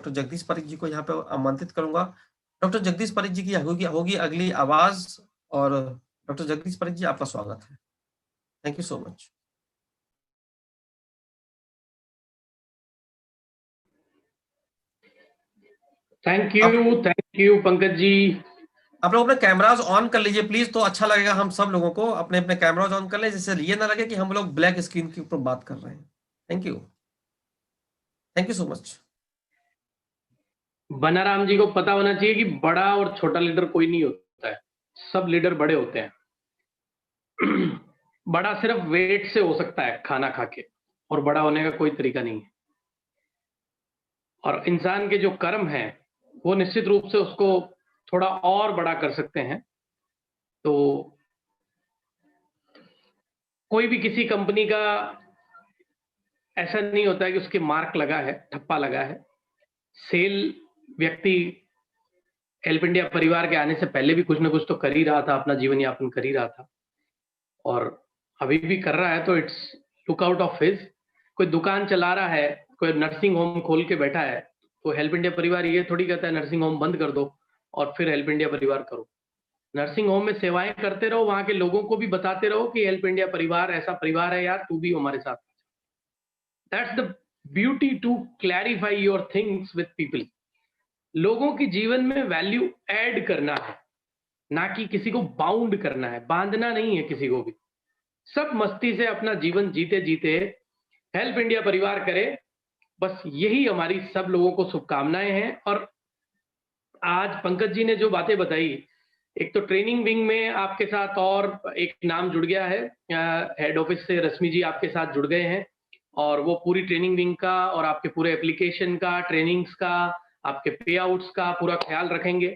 Doctor Jagdish Pareek जी को यहाँ पे आमंत्रित करूँगा। डॉक्टर जगदीश पारिक जी की होगी होगी अगली आवाज़ और डॉक्टर जगदीश पारिक जी आपका स्वागत है। Thank you so much. Thank आप यू पंकज जी। आप लोग अपने कैमरास ऑन कर लीजिए प्लीज, तो अच्छा लगेगा हम सब लोगों को। अपने अपने कैमरास ऑन कर ले, जिससे ये ना लगे कि हम लोग ब्लैक स्क्रीन के ऊपर बात कर रहे हैं। Thank you, thank you so much. Banaram ji को पता होना चाहिए कि बड़ा और छोटा लीडर कोई नहीं होता है, सब लीडर बड़े होते हैं। बड़ा सिर्फ वेट से हो सकता है खाना खा के, और बड़ा होने का कोई तरीका नहीं है। और इंसान के जो कर्म हैं वो निश्चित रूप से उसको थोड़ा और बड़ा कर सकते हैं। तो कोई भी किसी कंपनी का ऐसा नहीं होता है कि उसके मार्क लगा है, ठप्पा लगा है। सेल व्यक्ति हेल्प इंडिया परिवार के आने से पहले भी कुछ ना कुछ तो कर ही रहा था, अपना जीवन यापन कर ही रहा था, और अभी भी कर रहा है। तो it's look out of his. कोई दुकान चला रहा है, कोई नर्सिंग होम खोल के बैठा है, तो हेल्प इंडिया परिवार ये थोड़ी कहता है नर्सिंग होम बंद कर दो और फिर हेल्प इंडिया परिवार करो। नर्सिंग होम में सेवाएं करते रहो, वहां के लोगों को भी बताते रहो कि हेल्प इंडिया परिवार ऐसा परिवार है यार, तू भी हमारे साथ। That's the beauty to clarify your things with people. लोगों के जीवन में वैल्यू ऐड करना है, ना कि किसी को बाउंड करना है, बांधना नहीं है किसी को भी। सब मस्ती से अपना जीवन जीते जीते हेल्प इंडिया परिवार करे, बस यही हमारी सब लोगों को शुभकामनाएं हैं। और आज पंकज जी ने जो बातें बताई, एक तो ट्रेनिंग विंग में आपके साथ और एक नाम जुड़ गया है, हेड ऑफिस से रश्मि जी आपके साथ जुड़ गए हैं, और वो पूरी ट्रेनिंग विंग का और आपके पूरे एप्लीकेशन का, ट्रेनिंग्स का, आपके पे आउट्स का पूरा ख्याल रखेंगे।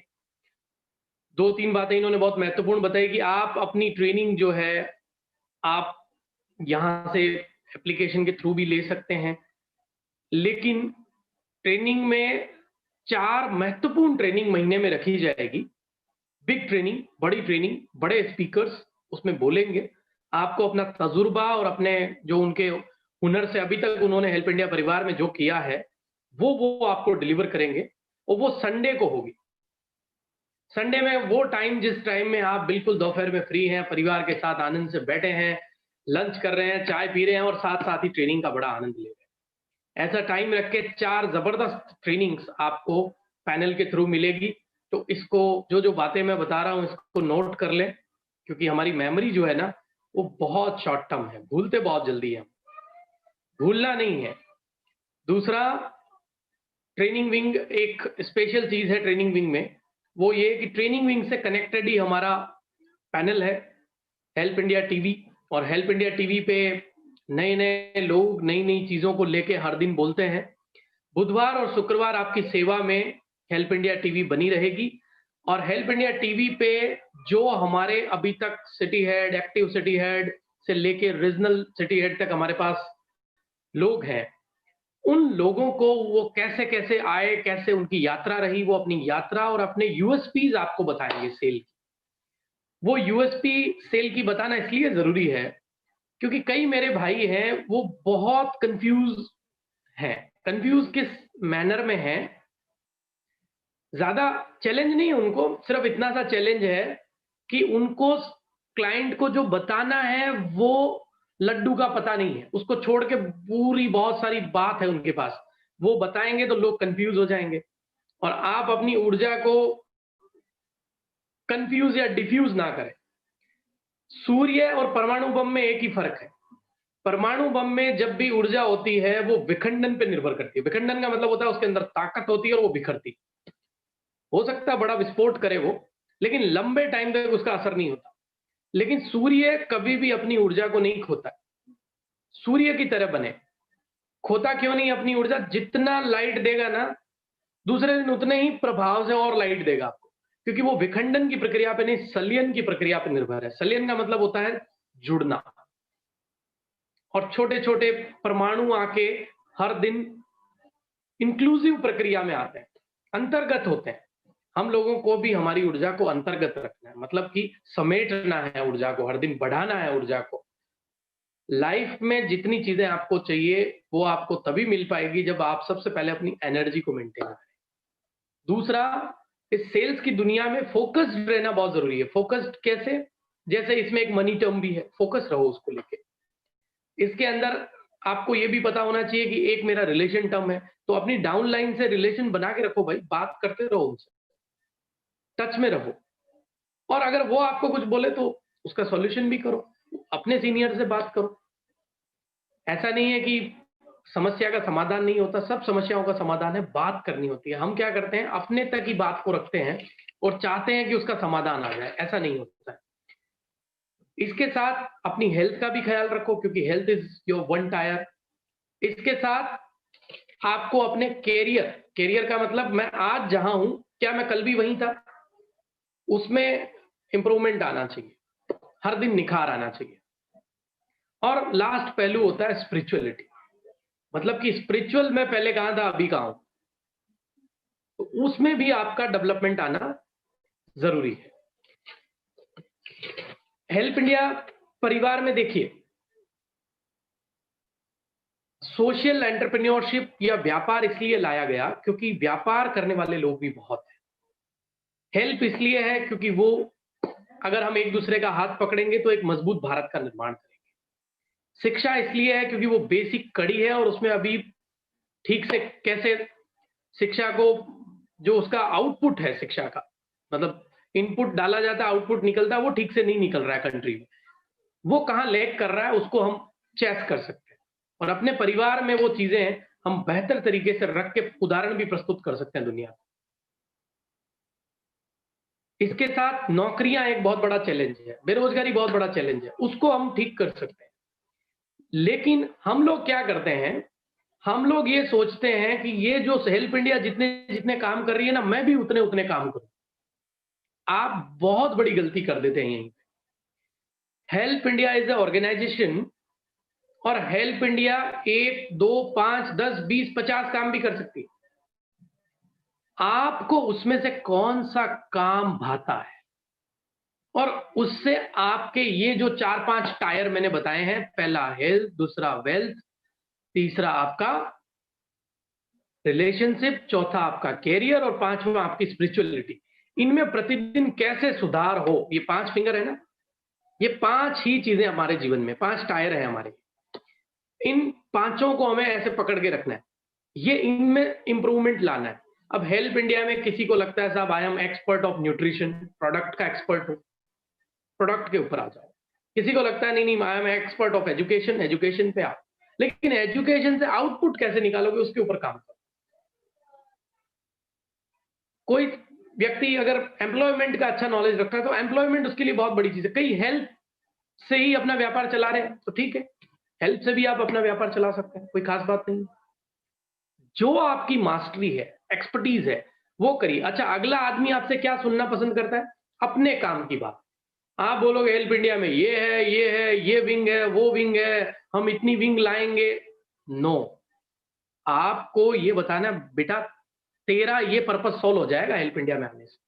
दो तीन बातें इन्होंने बहुत महत्वपूर्ण बताई कि आप अपनी ट्रेनिंग जो है आप यहाँ से एप्लीकेशन के थ्रू भी ले सकते हैं, लेकिन ट्रेनिंग में 4 महत्वपूर्ण ट्रेनिंग महीने में रखी जाएगी। बिग ट्रेनिंग, बड़ी ट्रेनिंग, बड़े स्पीकर्स उसमें बोलेंगे। आपको अपना तजुर्बा और अपने जो उनके हुनर से अभी तक उन्होंने हेल्प इंडिया परिवार में जो किया है वो आपको डिलीवर करेंगे, और वो संडे को होगी। संडे में वो टाइम जिस टाइम में आप बिल्कुल दोपहर में फ्री हैं, परिवार के साथ आनंद से बैठे हैं, लंच कर रहे हैं, चाय पी रहे हैं और साथ साथ ही ट्रेनिंग का बड़ा आनंद ले रहे हैं, ऐसा टाइम रख के 4 जबरदस्त ट्रेनिंग्स आपको पैनल के थ्रू मिलेगी। तो इसको जो जो बातें मैं बता रहा हूं इसको नोट कर लें, क्योंकि हमारी मेमोरी जो है ना वो बहुत शॉर्ट टर्म है, भूलते बहुत जल्दी है, भूलना नहीं है। दूसरा, ट्रेनिंग विंग एक स्पेशल चीज है ट्रेनिंग विंग में, वो ये कि ट्रेनिंग विंग से कनेक्टेड ही हमारा पैनल है हेल्प इंडिया टीवी, और हेल्प इंडिया टीवी पे नए नए लोग नई नई चीजों को लेके हर दिन बोलते हैं। बुधवार और शुक्रवार आपकी सेवा में हेल्प इंडिया टीवी बनी रहेगी, और हेल्प इंडिया टीवी पे जो हमारे अभी तक city head, active city head से लेके रीजनल सिटी हेड तक हमारे पास लोग हैं, उन लोगों को वो कैसे कैसे आए, कैसे उनकी यात्रा रही, वो अपनी यात्रा और अपने यूएसपीज आपको बताएंगे सेल की। वो यूएसपी सेल की बताना इसलिए जरूरी है क्योंकि कई मेरे भाई हैं वो बहुत कंफ्यूज हैं। कंफ्यूज किस मैनर में हैं? ज्यादा चैलेंज नहीं है उनको, सिर्फ इतना सा चैलेंज है कि उनको क्लाइंट को जो बताना है वो लड्डू का पता नहीं है, उसको छोड़ के पूरी बहुत सारी बात है उनके पास, वो बताएंगे तो लोग कंफ्यूज हो जाएंगे। और आप अपनी ऊर्जा को कंफ्यूज या डिफ्यूज ना करें। सूर्य और परमाणु बम में एक ही फर्क है, परमाणु बम में जब भी ऊर्जा होती है वो विखंडन पे निर्भर करती है। विखंडन का मतलब होता है उसके अंदर ताकत होती है और वो बिखरती, हो सकता है बड़ा विस्फोट करे वो, लेकिन लंबे टाइम तक उसका असर नहीं होता। लेकिन सूर्य कभी भी अपनी ऊर्जा को नहीं खोता, सूर्य की तरह बने। खोता क्यों नहीं अपनी ऊर्जा? जितना लाइट देगा ना दूसरे दिन उतने ही प्रभाव से और लाइट देगा आपको, क्योंकि वो विखंडन की प्रक्रिया पे नहीं, संलयन की प्रक्रिया पे निर्भर है। संलयन का मतलब होता है जुड़ना, और छोटे छोटे परमाणु आके हर दिन इंक्लूसिव प्रक्रिया में आते हैं, अंतर्गत होते हैं। हम लोगों को भी हमारी ऊर्जा को अंतर्गत रखना है, मतलब कि समेटना है ऊर्जा को, हर दिन बढ़ाना है ऊर्जा को। लाइफ में जितनी चीजें आपको चाहिए वो आपको तभी मिल पाएगी जब आप सबसे पहले अपनी एनर्जी को मेंटेन करें। दूसरा, इस सेल्स की दुनिया में फोकस्ड रहना बहुत जरूरी है। फोकस्ड कैसे? जैसे इसमें एक मनी टर्म भी है, फोकस रहो उसको लेके। इसके अंदर आपको ये भी पता होना चाहिए कि एक मेरा रिलेशन टर्म है, तो अपनी डाउन लाइन से रिलेशन बना के रखो भाई, बात करते रहो उनसे, टच में रहो। और अगर वो आपको कुछ बोले तो उसका सॉल्यूशन भी करो, अपने सीनियर से बात करो। ऐसा नहीं है कि समस्या का समाधान नहीं होता, सब समस्याओं का समाधान है, बात करनी होती है। हम क्या करते हैं, अपने तक ही बात को रखते हैं और चाहते हैं कि उसका समाधान आ जाए, ऐसा नहीं होता है। इसके साथ अपनी हेल्थ का भी ख्याल रखो, क्योंकि health is your one tyre. इसके साथ आपको अपने कैरियर का मतलब, मैं आज जहां हूं क्या मैं कल भी वहीं था, उसमें इंप्रूवमेंट आना चाहिए, हर दिन निखार आना चाहिए। और लास्ट पहलू होता है स्पिरिचुअलिटी, मतलब कि स्पिरिचुअल में पहले कहां था, अभी कहां हूं, तो उसमें भी आपका डेवलपमेंट आना जरूरी है। हेल्प इंडिया परिवार में देखिए, सोशल एंटरप्रेन्योरशिप या व्यापार इसलिए लाया गया क्योंकि व्यापार करने वाले लोग भी बहुत हैं। हेल्प इसलिए है क्योंकि वो, अगर हम एक दूसरे का हाथ पकड़ेंगे तो एक मजबूत भारत का निर्माण करेंगे। शिक्षा इसलिए है क्योंकि वो बेसिक कड़ी है और उसमें अभी ठीक से कैसे शिक्षा को, जो उसका आउटपुट है शिक्षा का, मतलब इनपुट डाला जाता है, आउटपुट निकलता है, वो ठीक से नहीं निकल रहा है कंट्री में, वो कहां लैग कर रहा है, उसको हम चेक कर सकते हैं। और अपने परिवार में वो चीजें हम बेहतर तरीके से रख के उदाहरण भी प्रस्तुत कर सकते हैं दुनिया को। इसके साथ नौकरियां एक बहुत बड़ा चैलेंज है, बेरोजगारी बहुत बड़ा चैलेंज है, उसको हम ठीक कर सकते हैं। लेकिन हम लोग क्या करते हैं, हम लोग ये सोचते हैं कि ये जो हेल्प इंडिया जितने जितने काम कर रही है ना, मैं भी उतने उतने काम करूं। आप बहुत बड़ी गलती कर देते हैं यहीं पे। Help India is a organisation, और हेल्प इंडिया 1, 2, 5, 10, 20, 50 काम भी कर सकती है। आपको उसमें से कौन सा काम भाता है, और उससे आपके ये जो 4-5 टायर मैंने बताए हैं, पहला हेल्थ, दूसरा वेल्थ, तीसरा आपका रिलेशनशिप, चौथा आपका कैरियर और पांचवा आपकी स्पिरिचुअलिटी, इनमें प्रतिदिन कैसे सुधार हो, ये 5 फिंगर है ना, ये 5 ही चीजें हमारे जीवन में, 5 टायर है हमारे। इन पांचों को हमें ऐसे पकड़ के रखना है, ये इनमें इंप्रूवमेंट लाना है। अब हेल्प इंडिया में किसी को लगता है साहब I am expert of nutrition, product का एक्सपर्ट हो, प्रोडक्ट के ऊपर आ जाओ। किसी को लगता है नहीं नहीं I am expert of education, education पे आओ। लेकिन एजुकेशन से आउटपुट कैसे निकालोगे, उसके ऊपर काम करो। कोई व्यक्ति अगर एम्प्लॉयमेंट का अच्छा नॉलेज रखता है तो एम्प्लॉयमेंट उसके लिए बहुत बड़ी चीज है। कई हेल्प से ही अपना व्यापार चला रहे हैं तो ठीक है, हेल्प से भी आप अपना व्यापार चला सकते हैं, कोई खास बात नहीं। जो आपकी मास्टरी है, एक्सपर्टीज है, वो करिए। अच्छा, अगला आदमी आपसे क्या सुनना पसंद करता है, अपने काम की बात। आप बोलोगे हेल्प इंडिया में ये है, ये है, ये विंग है, वो विंग है, हम इतनी विंग लाएंगे, नो। आपको ये बताना बेटा, तेरा ये पर्पस सॉल्व हो जाएगा हेल्प इंडिया में आने से,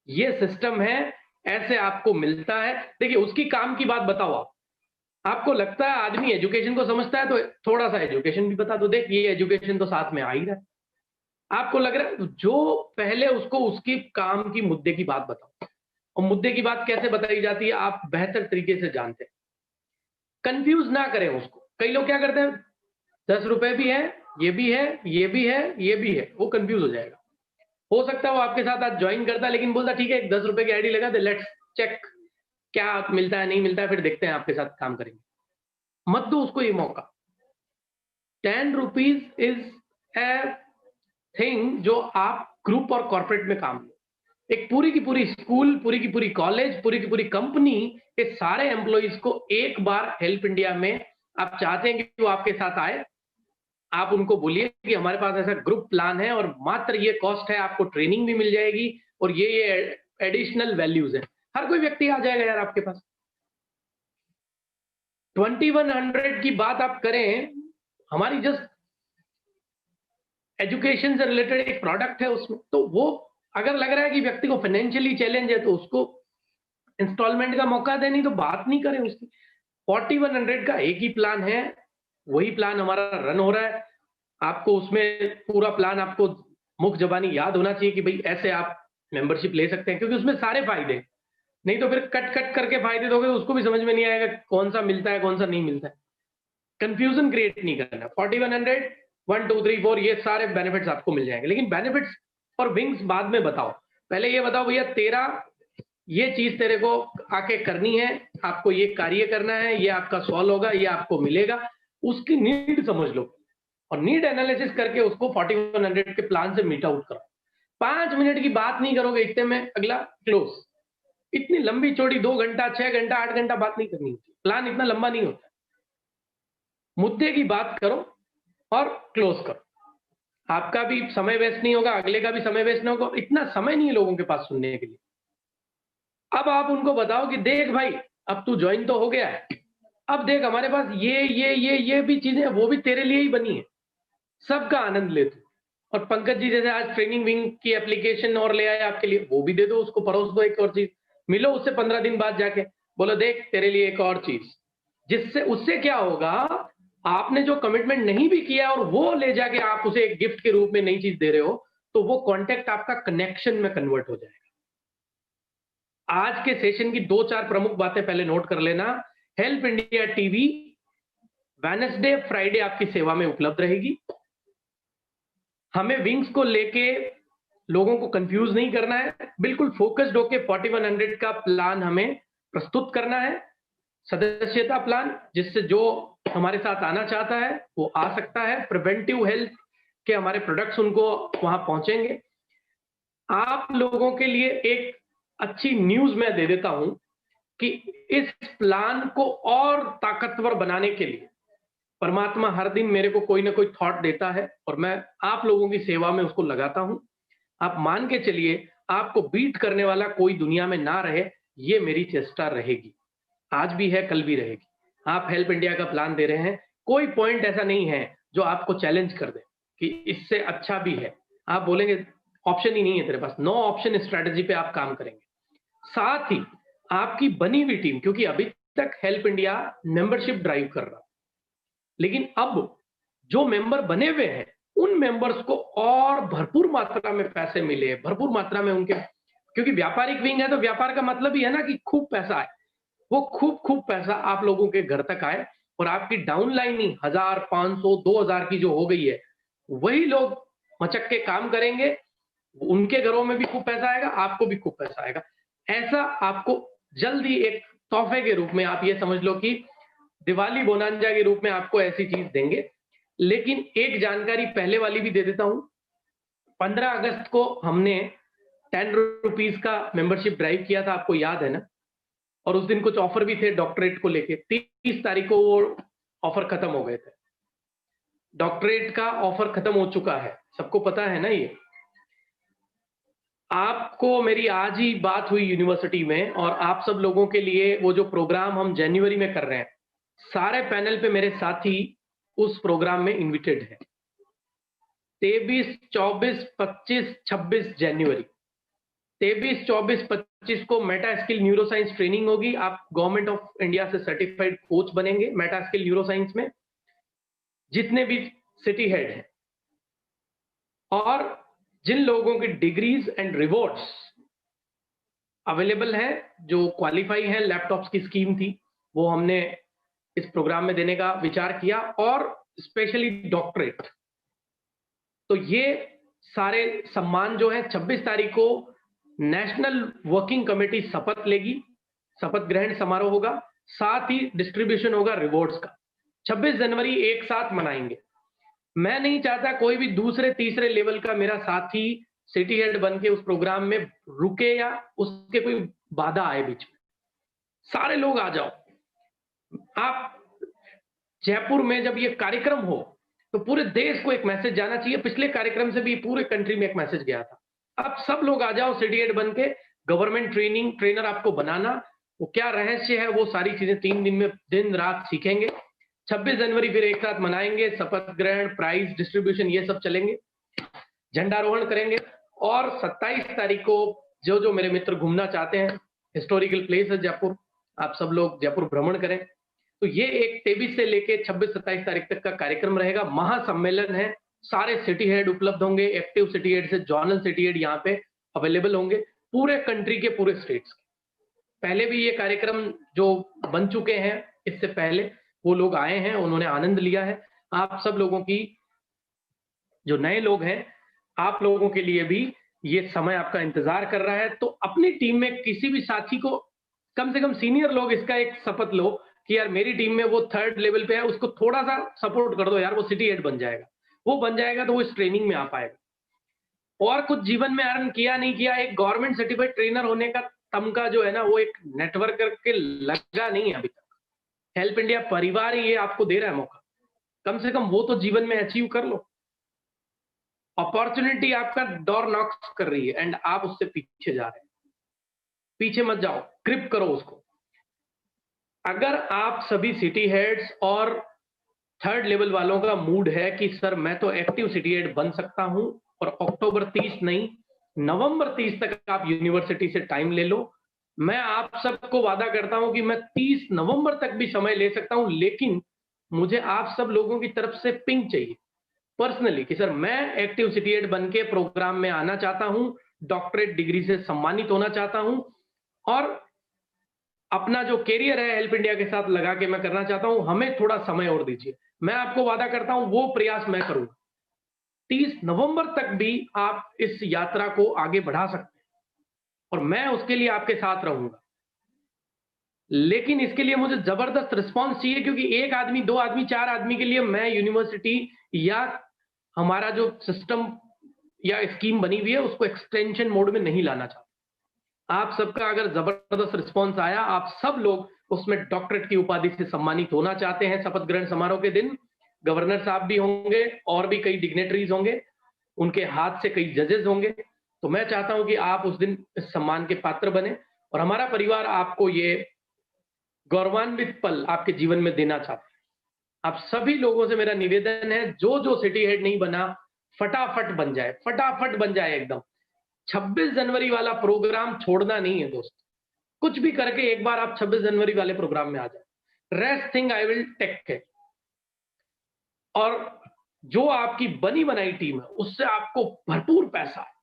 ये सिस्टम है, ऐसे आपको मिलता है। देखिए, उसकी काम की बात बताओ आप। आपको लगता है आदमी एजुकेशन को समझता है तो थोड़ा सा एजुकेशन भी बता दो, देख ये एजुकेशन तो साथ में आ ही रहा है। आपको लग रहा है, जो पहले उसको उसकी काम की मुद्दे की बात बताओ, और मुद्दे की बात कैसे बताई जाती है आप बेहतर तरीके से जानते हैं। कंफ्यूज ना करें उसको। कई लोग क्या करते हैं, 10 रुपए भी है, ये भी है, ये भी है, ये भी है, वो कंफ्यूज हो जाएगा। हो सकता है वो आपके साथ आज ज्वाइन करता है, लेकिन बोलता ठीक है 10 रुपए की आईडी लगा दे, लेट्स चेक क्या मिलता है नहीं मिलता है, फिर देखते हैं आपके साथ काम करेंगे। मत दो उसको ये मौका। 10 रुपीज इज ए थिंग जो आप ग्रुप और कॉर्पोरेट में काम लो। एक पूरी की पूरी स्कूल, पूरी की पूरी कॉलेज, पूरी की पूरी कंपनी के सारे एम्प्लॉइज को एक बार हेल्प इंडिया में आप चाहते हैं कि वो आपके साथ आए, आप उनको बोलिए कि हमारे पास ऐसा ग्रुप प्लान है और मात्र ये कॉस्ट है, आपको ट्रेनिंग भी मिल जाएगी और ये एडिशनल वैल्यूज है। हर कोई व्यक्ति आ जाएगा यार आपके पास। 2100 की बात आप करें, हमारी जस्ट एजुकेशन से रिलेटेड एक प्रोडक्ट है उसमें, तो वो अगर लग रहा है कि व्यक्ति को फाइनेंशियली चैलेंज है तो उसको इंस्टॉलमेंट का मौका दे, नहीं तो बात नहीं करें उसकी। 4100 का एक ही प्लान है, वही प्लान हमारा रन हो रहा है। आपको उसमें पूरा प्लान आपको मुख ज़बानी याद होना चाहिए कि भई ऐसे आप मेंबरशिप ले सकते हैं, क्योंकि उसमें सारे फ़ायदे हैं। नहीं तो फिर कट-कट करके फ़ायदे दोगे तो उसको भी समझ में नहीं आएगा कौन-सा मिलता है, कौन-सा नहीं मिलता है। कन्फ्यूज़न क्रिएट नहीं करना। 4100 1, 2, 3, 4 ये सारे बेनिफिट्स आपको मिल जाएँगे। लेकिन बेनिफिट्स और विंग्स बाद में बताओ। पहले ये बताओ भैया तेरा ये चीज़ तेरे को आके करनी है, आपको ये कार्य करना है, ये आपका सॉल्व होगा, ये आपको मिलेगा, उसकी नीड समझ लो और नीड एनालिसिस करके उसको 4100 के प्लान से मीट आउट करो। 5 मिनट की बात नहीं करोगे इतने में अगला क्लोज़। इतनी लंबी चौड़ी 2 घंटा, 6 घंटा, 8 घंटा बात नहीं करनी होती। प्लान इतना लंबा नहीं होता। मुद्दे की बात करो और क्लोज़ करो। आपका भी समय वेस्ट नहीं होगा, अगले का भी समय वेस्ट नहीं होगा। इतना समय नहीं है लोगों के पास सुनने के लिए। अब आप उनको बताओ कि देख भाई, अब तू जॉइन तो हो गया है। अब देख हमारे पास ये भी चीज़ें वो भी तेरे लिए ही बनी है। सबका आनंद ले तू। और पंकज जी जैसे आज ट्रेनिंग विंग की एप्लीकेशन और ले आए आपके लिए, वो भी दे दो उसको, परोस दो एक और चीज़। मिलो उससे 15 दिन बाद जाके, बोलो देख तेरे लिए एक और चीज़। जिससे उससे क्या होगा, आपने जो कमिटमेंट नहीं भी किया और वो ले जाके आप उसे एक गिफ्ट के रूप में नई चीज़ दे रहे हो, तो वो कॉन्टैक्ट आपका कनेक्शन में कन्वर्ट हो जाएगा। आज के सेशन की 2-4 प्रमुख बातें पहले नोट कर लेना। Help India TV Wednesday, Friday आपकी सेवा में उपलब्ध रहेगी। हमें विंग्स को लेके लोगों को कंफ्यूज नहीं करना है, बिल्कुल फोकस्ड होके 4100 का प्लान हमें प्रस्तुत करना है। सदस्यता प्लान जिससे जो हमारे साथ आना चाहता है वो आ सकता है। प्रिवेंटिव हेल्थ के हमारे प्रोडक्ट्स उनको वहां पहुंचेंगे। आप लोगों के लिए एक अच्छी न्यूज़ मैं दे देता हूं कि इस प्लान को और ताकतवर बनाने के लिए परमात्मा हर दिन मेरे को कोई ना कोई थॉट देता है और मैं आप लोगों की सेवा में उसको लगाता हूं। आप मान के चलिए आपको बीट करने वाला कोई दुनिया में ना रहे, ये मेरी चेष्टा रहेगी। आज भी है, कल भी रहेगी। आप हेल्प इंडिया का प्लान दे रहे हैं, कोई पॉइंट ऐसा नहीं है जो आपको चैलेंज कर दे कि इससे अच्छा भी है। आप बोलेंगे ऑप्शन ही नहीं है तेरे पास, नो ऑप्शन स्ट्रेटजी पे आप काम करेंगे। साथ ही आपकी बनी हुई टीम, क्योंकि अभी तक हेल्प इंडिया मेंबरशिप ड्राइव कर रहा, लेकिन अब जो मेंबर बने हुए हैं उन मेंबर्स को और भरपूर मात्रा में पैसे मिले, भरपूर मात्रा में उनके, क्योंकि व्यापारिक विंग है तो व्यापार का मतलब ही है ना कि खूब पैसा आए। वो खूब पैसा आप लोगों के घर तक आए और आपकी डाउनलाइनिंग 1000, 500, 2000 की जो हो गई है, वही लोग मचक के काम करेंगे। उनके घरों में भी खूब पैसा आएगा, आपको भी खूब पैसा आएगा। ऐसा आपको जल्दी एक तोहफे के रूप में आप ये समझ लो कि दिवाली बोनांजा के रूप में आपको ऐसी चीज देंगे। लेकिन एक जानकारी पहले वाली भी दे देता हूं। 15 अगस्त को हमने 10 रुपीज का मेंबरशिप ड्राइव किया था, आपको याद है ना? और उस दिन कुछ ऑफर भी थे डॉक्टरेट को लेके। 30 तारीख को वो ऑफर खत्म हो गए थे। डॉक्टरेट का ऑफर खत्म हो चुका है, सबको पता है ना ये? आपको मेरी आज ही बात हुई यूनिवर्सिटी में और आप सब लोगों के लिए वो जो प्रोग्राम हम जनवरी में कर रहे हैं, सारे पैनल पे मेरे साथी उस प्रोग्राम में इनविटेड है। 23, 24, 25, 26 जनवरी। 23, 24, 25 को Meta skill neuro science training होगी। आप गवर्नमेंट ऑफ इंडिया से सर्टिफाइड कोच बनेंगे मेटा स्किल न्यूरो साइंस में, जितने भी सिटी हेड हैं। और जिन लोगों की डिग्रीज एंड रिवॉर्ड्स अवेलेबल हैं, जो क्वालिफाई हैं, लैपटॉप्स की स्कीम थी वो हमने इस प्रोग्राम में देने का विचार किया, और स्पेशली डॉक्टरेट। तो ये सारे सम्मान जो है 26 तारीख को नेशनल वर्किंग कमेटी शपथ लेगी, शपथ ग्रहण समारोह होगा, साथ ही डिस्ट्रीब्यूशन होगा रिवॉर्ड्स का। 26 जनवरी एक साथ मनाएंगे। मैं नहीं चाहता कोई भी दूसरे तीसरे लेवल का मेरा साथी सिटी हेड बन के उस प्रोग्राम में रुके या उसके कोई बाधा आए बीच में। सारे लोग आ जाओ। आप जयपुर में जब ये कार्यक्रम हो तो पूरे देश को एक मैसेज जाना चाहिए। पिछले कार्यक्रम से भी पूरे कंट्री में एक मैसेज गया था। अब सब लोग आ जाओ सिटी हेड बन के, गवर्नमेंट ट्रेनिंग ट्रेनर आपको बनाना, वो क्या रहस्य है वो सारी चीजें 3 दिन में दिन रात सीखेंगे। 26 जनवरी फिर एक साथ मनाएंगे, शपथ ग्रहण, प्राइज डिस्ट्रीब्यूशन ये सब चलेंगे, झंडारोहण करेंगे। और 27 तारीख को जो मेरे मित्र घूमना चाहते हैं, हिस्टोरिकल प्लेस है जयपुर, आप सब लोग जयपुर भ्रमण करें। तो ये एक 23 से लेके 26-27 तारीख तक का कार्यक्रम रहेगा। महासम्मेलन है, सारे सिटी हेड उपलब्ध होंगे, एक्टिव सिटी हेड से जॉनल सिटी हेड यहाँ पे अवेलेबल होंगे, पूरे कंट्री के पूरे स्टेट्स के। पहले भी ये कार्यक्रम जो बन चुके हैं इससे पहले, वो लोग आए हैं, उन्होंने आनंद लिया है। आप सब लोगों की, जो नए लोग हैं, आप लोगों के लिए भी ये समय आपका इंतजार कर रहा है। तो अपनी टीम में किसी भी साथी को, कम से कम सीनियर लोग, इसका एक शपथ लो कि यार मेरी टीम में वो 3rd लेवल पे है, उसको थोड़ा सा सपोर्ट कर दो यार, वो सिटी हेड बन जाएगा। वो बन जाएगा तो वो इस ट्रेनिंग में आ पाएगा। और कुछ जीवन में अर्न किया नहीं किया, एक गवर्नमेंट सर्टिफाइड ट्रेनर होने का तमगा जो है ना, वो एक नेटवर्क करके लगा नहीं है अभी तक। हेल्प इंडिया परिवार ही ये आपको दे रहा है मौका, कम से कम वो तो जीवन में अचीव कर लो। अपॉर्चुनिटी आपका डोर नॉक कर रही है एंड आप उससे पीछे जा रहे हैं। पीछे मत जाओ, ग्रिप करो उसको। अगर आप सभी सिटी हेड्स और 3rd लेवल वालों का मूड है कि सर मैं तो एक्टिव सिटी हेड बन सकता हूं, और अक्टूबर 30 नहीं, नवंबर 30 तक आप यूनिवर्सिटी से टाइम ले लो। मैं आप सबको वादा करता हूं कि मैं 30 नवंबर तक भी समय ले सकता हूं, लेकिन मुझे आप सब लोगों की तरफ से पिंग चाहिए पर्सनली कि सर मैं एक्टिव सिटी हेड बन के प्रोग्राम में आना चाहता हूं, डॉक्टरेट डिग्री से सम्मानित होना चाहता हूं, और अपना जो कैरियर है हेल्प इंडिया के साथ लगा के मैं करना चाहता हूं। हमें थोड़ा समय और दीजिए। मैं आपको वादा करता हूं वो प्रयास मैं करूंगा। 30 नवंबर तक भी आप इस यात्रा को आगे बढ़ा सकते हैं और मैं उसके लिए आपके साथ रहूंगा। लेकिन इसके लिए मुझे जबरदस्त रिस्पांस चाहिए, क्योंकि 1 आदमी, 2 आदमी, 4 आदमी के लिए मैं यूनिवर्सिटी या हमारा जो सिस्टम या स्कीम बनी हुई है उसको एक्सटेंशन मोड में नहीं लाना चाहता। आप सबका अगर जबरदस्त रिस्पांस आया, आप सब लोग उसमें डॉक्टरेट की उपाधि से सम्मानित होना चाहते हैं शपथ ग्रहण समारोह के दिन, गवर्नर साहब भी होंगे और भी कई डिग्नेटरीज होंगे, उनके हाथ से कई जजेस होंगे, तो मैं चाहता हूं कि आप उस दिन इस सम्मान के पात्र बने और हमारा परिवार आपको ये गौरवान्वित पल आपके जीवन में देना चाहता है। आप सभी लोगों से मेरा निवेदन है, जो जो सिटी हेड नहीं बना, फटाफट बन जाए, फटाफट बन जाए एकदम। 26 जनवरी वाला प्रोग्राम छोड़ना नहीं है दोस्त। कुछ भी करके एक बार आप 26 जनवरी वाले प्रोग्राम में आ जाए। Rest thing I will take care. और जो आपकी बनी बनाई टीम है उससे आपको भरपूर पैसा है।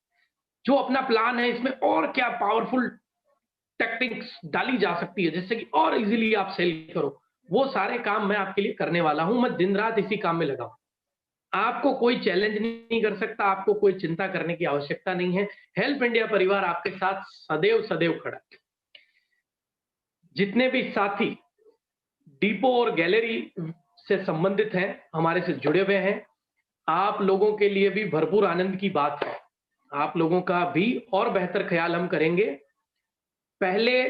जो अपना प्लान है इसमें और क्या पावरफुल टेक्निक्स डाली जा सकती है जिससे कि और इजीली आप सेल करो, वो सारे काम मैं आपके लिए करने वाला हूं। मैं दिन रात इसी काम में लगा हूं। आपको कोई चैलेंज नहीं कर सकता, आपको कोई चिंता करने की आवश्यकता नहीं है। हेल्प इंडिया परिवार आपके साथ सदैव सदैव खड़ा है। जितने भी साथी डिपो और गैलरी से संबंधित हैं, हमारे से जुड़े हुए हैं, आप लोगों के लिए भी भरपूर आनंद की बात है। आप लोगों का भी और बेहतर ख्याल हम करेंगे। पहले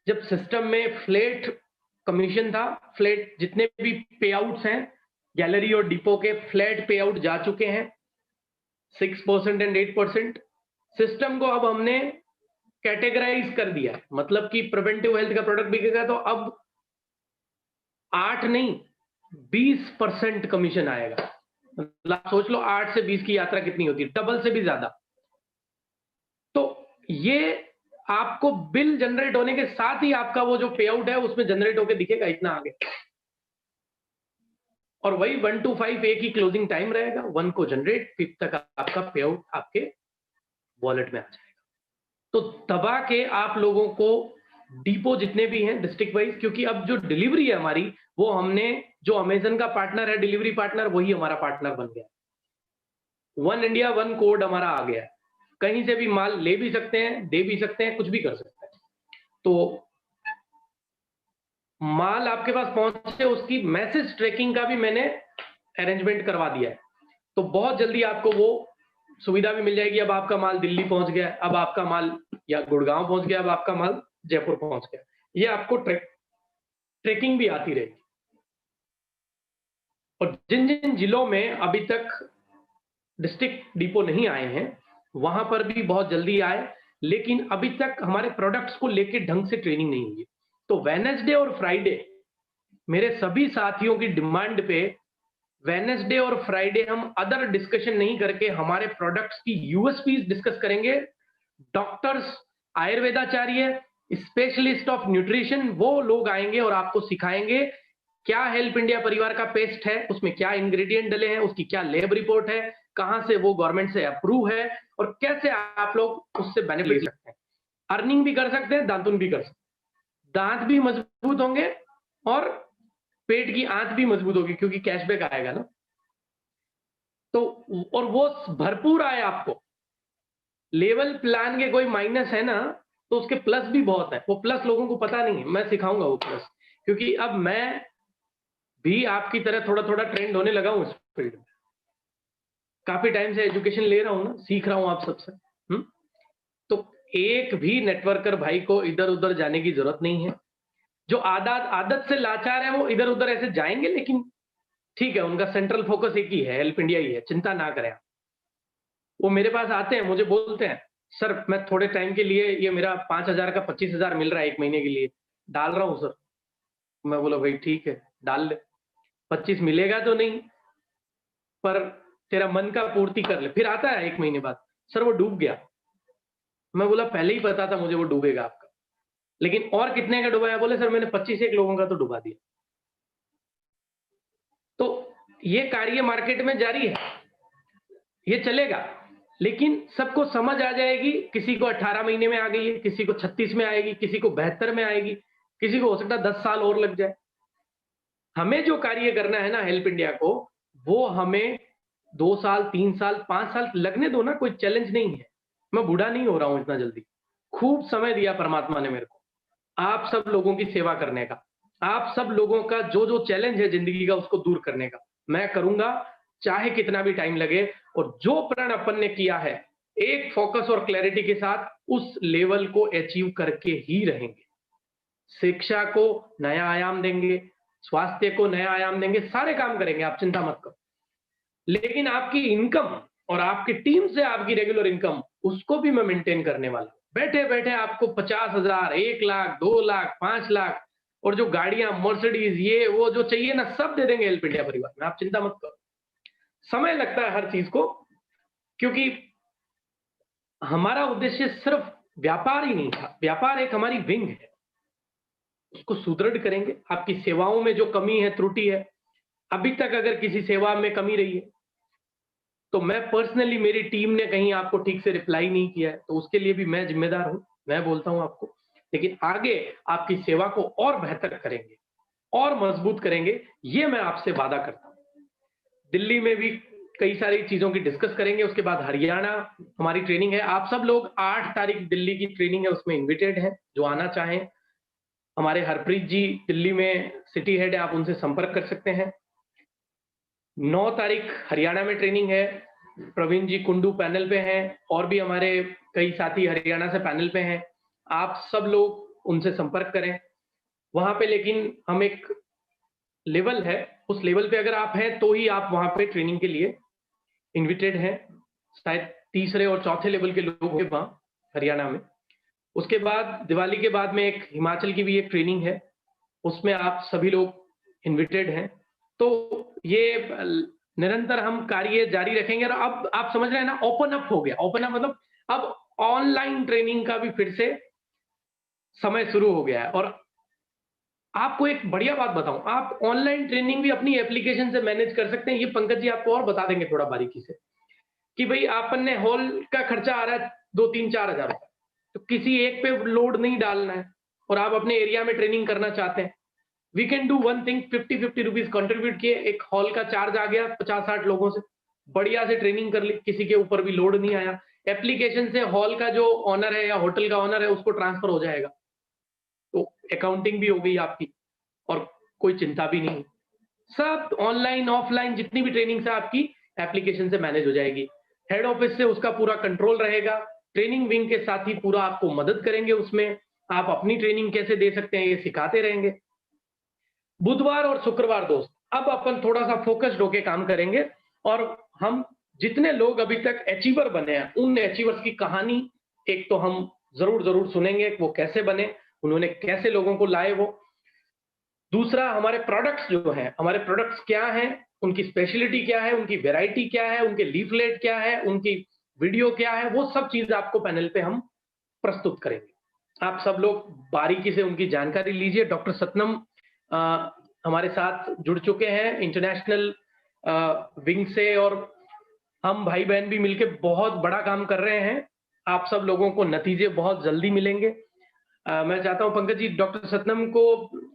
जब सिस्टम में फ्लैट कमीशन था, फ्लैट जितने भी पे आउट्स हैं, गैलरी और डिपो के फ्लैट पे आउट जा चुके हैं 6% एंड 8%। सिस्टम को अब हमने कैटेगराइज कर दिया है, मतलब कि प्रिवेंटिव हेल्थ का प्रोडक्ट बिकेगा तो अब 8 नहीं 20% कमीशन आएगा। मतलब सोच लो 8 से 20 की यात्रा कितनी होती है, डबल से भी ज्यादा। तो ये आपको बिल जनरेट होने के साथ ही आपका वो जो पे आउट है उसमें जनरेट होकर दिखेगा इतना आगे। और वही 1 to 5 एक ही क्लोजिंग टाइम रहेगा, 1 को जनरेट, 5 तक आपका पे आउट आपके वॉलेट में आ जाएगा। तो दबा के आप लोगों को डिपो जितने भी हैं डिस्ट्रिक्ट वाइज, क्योंकि अब जो डिलीवरी है हमारी, वो हमने जो अमेजन का पार्टनर है डिलीवरी पार्टनर, वही हमारा पार्टनर बन गया। 1 इंडिया 1 कोड हमारा आ गया है। कहीं से भी माल ले भी सकते हैं, दे भी सकते हैं, कुछ भी कर सकते हैं। तो माल आपके पास पहुंचे उसकी मैसेज ट्रैकिंग का भी मैंने अरेंजमेंट करवा दिया है। तो बहुत जल्दी आपको वो सुविधा भी मिल जाएगी। अब आपका माल दिल्ली पहुंच गया, अब आपका माल या गुड़गांव पहुंच गया, अब आपका माल जयपुर पहुंच गया, ये आपको ट्रैकिंग भी आती रहेगी। और जिन जिन जिलों में अभी तक डिस्ट्रिक्ट डिपो नहीं आए हैं, वहां पर भी बहुत जल्दी आए, लेकिन अभी तक हमारे प्रोडक्ट्स को लेके ढंग से ट्रेनिंग नहीं हुई। तो वेडनेसडे और फ्राइडे मेरे सभी साथियों की डिमांड पे, वेडनेसडे और फ्राइडे हम अदर डिस्कशन नहीं करके हमारे प्रोडक्ट्स की यूएसपीज डिस्कस करेंगे। डॉक्टर्स, आयुर्वेदाचार्य, स्पेशलिस्ट ऑफ न्यूट्रिशन, वो लोग आएंगे और आपको सिखाएंगे क्या हेल्प इंडिया परिवार का पेस्ट है, उसमें क्या इंग्रेडिएंट डले हैं, उसकी क्या लैब रिपोर्ट है, कहां से वो गवर्नमेंट से अप्रूव है और कैसे आप लोग उससे बेनिफिट ले सकते हैं। अर्निंग भी कर सकते हैं, दांतुन भी कर सकते हैं। दांत भी मजबूत होंगे और पेट की आंत भी मजबूत होगी क्योंकि कैशबैक आएगा ना। तो और वो भरपूर आए आपको। लेवल प्लान के कोई माइनस है ना, तो उसके प्लस भी बहुत है। वो प्लस लोगों को पता नहीं है, मैं सिखाऊंगा वो प्लस, क्योंकि अब मैं भी आपकी तरह थोड़ा थोड़ा ट्रेंड होने लगा हूं इस फील्ड में। काफी टाइम से एजुकेशन ले रहा हूं ना, सीख रहा हूं आप सबसे। तो एक भी नेटवर्कर भाई को इधर उधर जाने की जरूरत नहीं है। जो आदत आदत से लाचार है वो इधर उधर ऐसे जाएंगे, लेकिन ठीक है, उनका सेंट्रल फोकस एक ही है, हेल्प इंडिया ही है, चिंता ना करें आप। वो मेरे पास आते हैं, मुझे बोलते हैं, सर मैं थोड़े टाइम के लिए, ये मेरा 5,000 का 25,000 मिल रहा है 1 महीने के लिए, डाल रहा हूँ सर। मैं बोला भाई ठीक है, डाल ले, 25 मिलेगा तो नहीं, पर तेरा मन का पूर्ति कर ले। फिर आता है 1 महीने बाद, सर वो डूब गया। मैं बोला पहले ही पता था मुझे वो डूबेगा आपका, लेकिन और कितने का डुबाया? बोले सर मैंने 25 एक लोगों का तो डुबा दिया। तो ये कार्य मार्केट में जारी है, ये चलेगा, लेकिन सबको समझ आ जाएगी। किसी को 18 महीने में आ गई है, किसी को 36 में आएगी, किसी को 72 में आएगी, किसी को हो सकता है 10 साल और लग जाए। हमें जो कार्य करना है ना हेल्प इंडिया को, वो हमें 2 साल, 3 साल, 5 साल लगने दो ना, कोई चैलेंज नहीं है। मैं बूढ़ा नहीं हो रहा हूं इतना जल्दी। खूब समय दिया परमात्मा ने मेरे को, आप सब लोगों की सेवा करने का, आप सब लोगों का जो जो चैलेंज है जिंदगी का उसको दूर करने का। मैं करूंगा, चाहे कितना भी टाइम लगे। और जो प्रण अपन ने किया है, एक फोकस और क्लैरिटी के साथ उस लेवल को अचीव करके ही रहेंगे। शिक्षा को नया आयाम देंगे, स्वास्थ्य को नया आयाम देंगे, सारे काम करेंगे, आप चिंता मत करो। लेकिन आपकी इनकम और आपकी टीम से आपकी रेगुलर इनकम, उसको भी मैं मेंटेन करने वाला हूं। बैठे बैठे आपको 50,000, 1 लाख, 2 लाख, 5 लाख और जो गाड़ियां, मर्सिडीज, ये वो जो चाहिए ना, सब दे देंगे हेल्प इंडिया परिवार में, आप चिंता मत करो। समय लगता है हर चीज को, क्योंकि हमारा उद्देश्य सिर्फ व्यापार ही नहीं था। व्यापार एक हमारी विंग है, उसको सुदृढ़ करेंगे। आपकी सेवाओं में जो कमी है, त्रुटि है, अभी तक अगर किसी सेवा में कमी रही है, तो मैं पर्सनली, मेरी टीम ने कहीं आपको ठीक से रिप्लाई नहीं किया है, तो उसके लिए भी मैं जिम्मेदार हूं, मैं बोलता हूं आपको। लेकिन आगे आपकी सेवा को और बेहतर करेंगे और मजबूत करेंगे, ये मैं आपसे वादा करता हूं। दिल्ली में भी कई सारी चीजों की डिस्कस करेंगे। उसके बाद हरियाणा हमारी ट्रेनिंग है। आप सब लोग 8 तारीख दिल्ली की ट्रेनिंग है, उसमें इन्विटेड हैं, जो आना चाहें। हमारे हरप्रीत जी दिल्ली में सिटी हेड है, आप उनसे संपर्क कर सकते हैं। 9 तारीख हरियाणा में ट्रेनिंग है, प्रवीण जी कुंडू पैनल पे हैं, और भी हमारे कई साथी हरियाणा से पैनल पे हैं। आप सब लोग उनसे संपर्क करें वहां पे। लेकिन हम एक लेवल है, उस लेवल पे अगर आप हैं तो ही आप वहां पे ट्रेनिंग के लिए इन्विटेड हैं। शायद तीसरे और चौथे लेवल के लोग होंगे वहां हरियाणा में। उसके बाद दिवाली के बाद में एक हिमाचल की भी एक ट्रेनिंग है, उसमें आप सभी लोग इन्विटेड हैं। तो ये निरंतर हम कार्य जारी रखेंगे। और अब आप समझ रहे हैं ना, ओपन अप हो गया। ओपन अप मतलब अब ऑनलाइन ट्रेनिंग का भी फिर से समय शुरू हो गया है। और आपको एक बढ़िया बात बताऊं, आप ऑनलाइन ट्रेनिंग भी अपनी एप्लीकेशन से मैनेज कर सकते हैं। ये पंकज जी आपको और बता देंगे थोड़ा बारीकी से, कि भाई आपन ने हॉल का खर्चा आ रहा है 2-3-4 हजार रुपए, तो किसी एक पे लोड नहीं डालना है और आप अपने एरिया में ट्रेनिंग करना चाहते हैं, we can do one thing. 50-50 rupees contribute किए, एक हॉल का चार्ज आ गया 50-60 लोगों से, बढ़िया से ट्रेनिंग कर ली, किसी के ऊपर भी लोड नहीं आया। एप्लीकेशन से हॉल का जो ऑनर है या होटल का ऑनर है उसको ट्रांसफर हो जाएगा, तो अकाउंटिंग भी हो गई आपकी और कोई चिंता भी नहीं। सब ऑनलाइन ऑफलाइन जितनी भी ट्रेनिंग है आपकी एप्लीकेशन से मैनेज हो जाएगी। हेड ऑफिस से उसका पूरा कंट्रोल रहेगा। ट्रेनिंग विंग के साथ ही पूरा आपको मदद करेंगे, उसमें आप अपनी ट्रेनिंग कैसे दे सकते हैं ये सिखाते रहेंगे। बुधवार और शुक्रवार दोस्त, अब अपन थोड़ा सा फोकस्ड होके काम करेंगे और हम जितने लोग अभी तक अचीवर बने हैं उन अचीवर्स की कहानी एक तो हम जरूर जरूर सुनेंगे, वो कैसे बने, उन्होंने कैसे लोगों को लाए वो। दूसरा, हमारे प्रोडक्ट्स जो हैं, हमारे प्रोडक्ट्स क्या हैं, उनकी स्पेशलिटी क्या है, उनकी वैरायटी क्या है, उनके लीफलेट क्या है, उनकी वीडियो क्या है, वो सब चीज आपको पैनल पे हम प्रस्तुत करेंगे। आप सब लोग बारीकी से उनकी जानकारी लीजिए। डॉक्टर सतनम हमारे साथ जुड़ चुके हैं इंटरनेशनल विंग से, और हम भाई बहन भी मिलके बहुत बड़ा काम कर रहे हैं। आप सब लोगों को नतीजे बहुत जल्दी मिलेंगे। मैं चाहता हूं पंकज जी, डॉक्टर सतनम को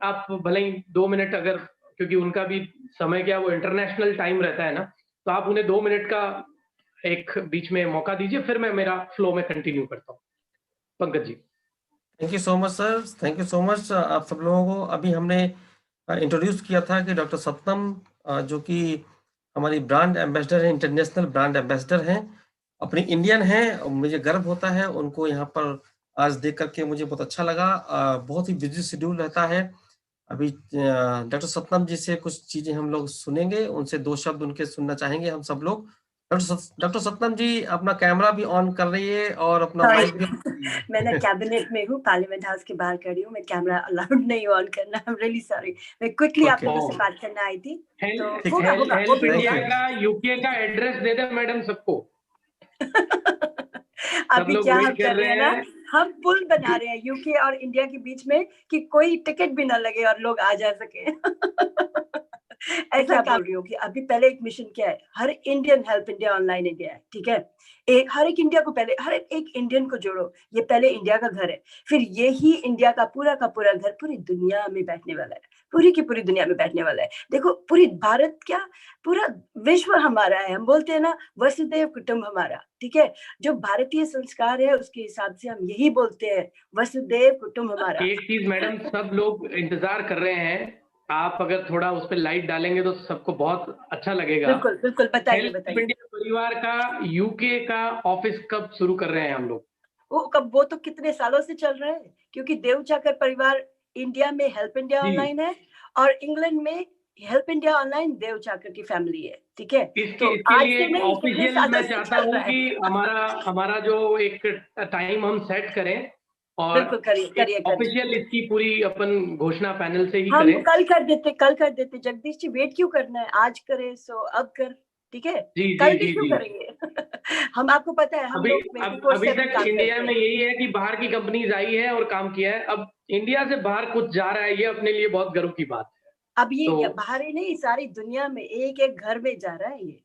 आप भले ही 2 मिनट, अगर, क्योंकि उनका भी समय क्या, वो इंटरनेशनल टाइम रहता है ना, तो आप उन्हें 2 मिनट का एक बीच में मौका दीजिए, फिर मैं मेरा फ्लो में कंटिन्यू करता हूँ। Pankaj ji. Thank you so much sir, thank you so much. आप सब लोगों को अभी हमने इंट्रोड्यूस किया था कि डॉक्टर सतनम जो कि हमारी ब्रांड एम्बेसडर है, इंटरनेशनल ब्रांड एम्बेसडर हैं, अपनी इंडियन हैं। मुझे गर्व होता है उनको यहाँ पर आज देख करके, मुझे बहुत अच्छा लगा। बहुत ही बिजी शेड्यूल रहता है। अभी डॉक्टर सतनम जी से कुछ चीजें हम लोग सुनेंगे, उनसे 2 शब्द उनके सुनना चाहेंगे हम सब लोग। डॉक्टर सतनम जी अपना कैमरा भी ऑन कर रही है और अपना माइक भी मैं ना कैबिनेट में हूँ, पार्लियामेंट हाउस के बाहर खड़ी हूँ, मैं कैमरा अलाउड नहीं ऑन करना। आई एम रियली सॉरी, मैं क्विकली आप लोगों से बात करना आई थी। तो हेल्प इंडिया का यूके का एड्रेस दे दे मैडम सबको। अभी क्या हम कर रहे हैं ना, हम पुल बना रहे हैं यूके और इंडिया के बीच में, कि कोई टिकट भी ना लगे और लोग आ जा सके। ऐसा बोल रही हूँ कि अभी पहले एक मिशन क्या है, हर Indian help India online India है, ठीक है। हर एक इंडिया को पहले, हर एक इंडियन को जोड़ो। ये पहले इंडिया का घर है, फिर यही इंडिया का पूरा घर पूरी दुनिया में बैठने वाला है, पूरी की पूरी दुनिया में बैठने वाला है। देखो, पूरी भारत क्या, पूरा विश्व हमारा है। हम बोलते हैं ना, वसुदेव कुटुंब हमारा, ठीक है। जो भारतीय संस्कार है उसके हिसाब से हम यही बोलते हैं, वसुदेव कुटुंब हमारा। एक चीज मैडम, सब लोग इंतजार कर रहे हैं, आप अगर थोड़ा उस पर लाइट डालेंगे तो सबको बहुत अच्छा लगेगा। बिल्कुल बिल्कुल, बताइए बताइए। इंडिया परिवार का यूके का ऑफिस कब शुरू कर रहे हैं हम लोग? वो तो कितने सालों से चल रहे हैं, क्योंकि देव चाकर परिवार इंडिया में हेल्प इंडिया ऑनलाइन है, और इंग्लैंड में हेल्प इंडिया ऑनलाइन देव चाकर की फैमिली है, ठीक है। तो इसके लिए ऑफिशियल मैं चाहता हूँ कि हमारा जो एक टाइम हम सेट करें, और ऑफिशियल इसकी पूरी अपन घोषणा पैनल से ही करें। हम कल कर देते जगदीश जी, वेट क्यों करना है, आज करें सो अब कर, ठीक है। कल भी क्यों करेंगे। हम, आपको पता है, हम लोग अभी तक इंडिया में यही है कि बाहर की कंपनीज आई है और काम किया है, अब इंडिया से बाहर कुछ जा रहा है, ये अपने लिए बहुत गर्व की बात है। अब ये बाहर ही नहीं, सारी दुनिया में एक एक घर में जा रहा है ये,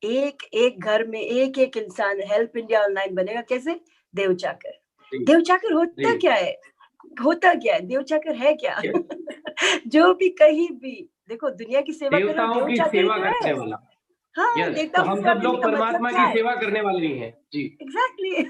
एक एक घर में एक एक इंसान हेल्प इंडिया ऑनलाइन बनेगा। कैसे? देव चाकर होता क्या है, देव चाकर है क्या? जो भी कहीं भी देखो, दुनिया की सेवा करो, देव चाकर करने वाला। हाँ, तो हम सब लोग परमात्मा की सेवा करने वाले ही हैं जी। एग्जैक्टली।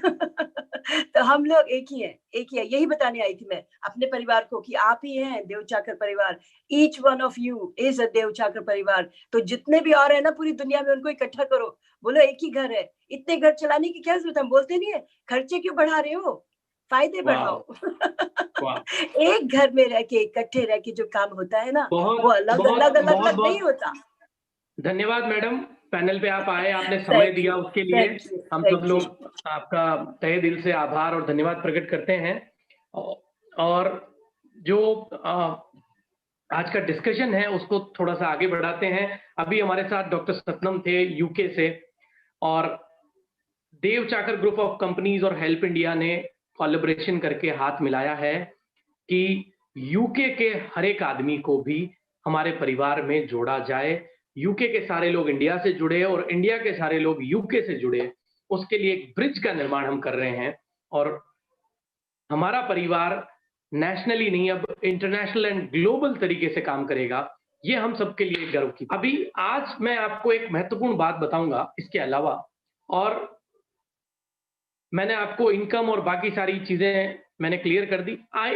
तो हम लोग एक ही है। यही बताने आई थी मैं अपने परिवार को कि आप ही हैं देव चाकर परिवार। Each one of you is a dev चाकर परिवार। तो जितने भी और है ना पूरी दुनिया में, उनको इकट्ठा करो, बोलो एक ही घर है। इतने घर चलाने की क्या जरूरत है, हम बोलते नहीं है, खर्चे क्यों बढ़ा रहे हो, फायदे बढ़ाओ। एक घर में रह के, इकट्ठे रह के जो काम होता है ना, वो अलग अलग नहीं होता। धन्यवाद मैडम, पैनल पे आप आए, आपने समय दिया, उसके लिए हम सब लोग आपका तहे दिल से आभार और धन्यवाद प्रकट करते हैं। और जो आज का डिस्कशन है उसको थोड़ा सा आगे बढ़ाते हैं। अभी हमारे साथ डॉक्टर सतनम थे यूके से, और देव चाकर ग्रुप ऑफ कंपनीज और हेल्प इंडिया ने कोलैबोरेशन करके हाथ मिलाया है कि यूके के हर एक आदमी को भी हमारे परिवार में जोड़ा जाए, यूके के सारे लोग इंडिया से जुड़े और इंडिया के सारे लोग यूके से जुड़े। उसके लिए एक ब्रिज का निर्माण हम कर रहे हैं, और हमारा परिवार नेशनली नहीं, अब इंटरनेशनल एंड ग्लोबल तरीके से काम करेगा। ये हम सबके लिए गर्व की। अभी आज मैं आपको एक महत्वपूर्ण बात बताऊंगा इसके अलावा, और मैंने आपको इनकम और बाकी सारी चीजें मैंने क्लियर कर दी।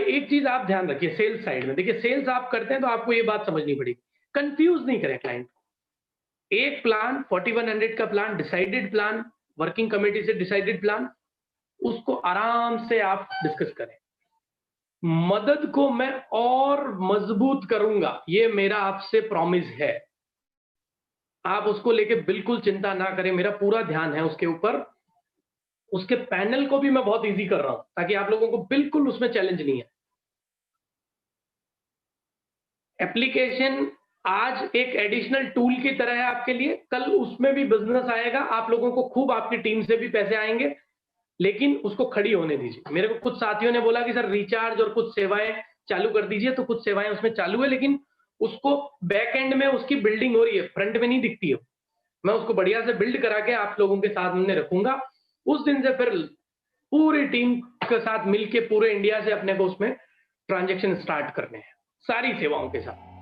एक चीज आप ध्यान रखिए, सेल्स साइड में देखिए, सेल्स आप करते हैं तो आपको ये बात समझनी पड़ेगी, कंफ्यूज नहीं करें क्लाइंट। एक प्लान 4100 का plan, decided plan, working committee से डिसाइडेड प्लान, उसको आराम से आप डिस्कस करें। मदद को मैं और मजबूत करूंगा, ये मेरा आपसे प्रॉमिस है। आप उसको लेके बिल्कुल चिंता ना करें, मेरा पूरा ध्यान है उसके ऊपर। उसके पैनल को भी मैं बहुत इजी कर रहा हूं ताकि आप लोगों को बिल्कुल उसमें चैलेंज नहीं है। एप्लीकेशन आज एक एडिशनल टूल की तरह है आपके लिए, कल उसमें भी बिजनेस आएगा, आप लोगों को खूब आपकी टीम से भी पैसे आएंगे, लेकिन उसको खड़ी होने दीजिए। मेरे को कुछ साथियों ने बोला कि सर रिचार्ज और कुछ सेवाएं चालू कर दीजिए, तो कुछ सेवाएं उसमें चालू है, लेकिन उसको बैक एंड में उसकी बिल्डिंग हो रही है, फ्रंट में नहीं दिखती है। मैं उसको बढ़िया से बिल्ड करा के आप लोगों के सामने रखूंगा। उस दिन से फिर पूरी टीम के साथ मिलके पूरे इंडिया से अपने को उसमें ट्रांजैक्शन स्टार्ट करने हैं, सारी सेवाओं के साथ।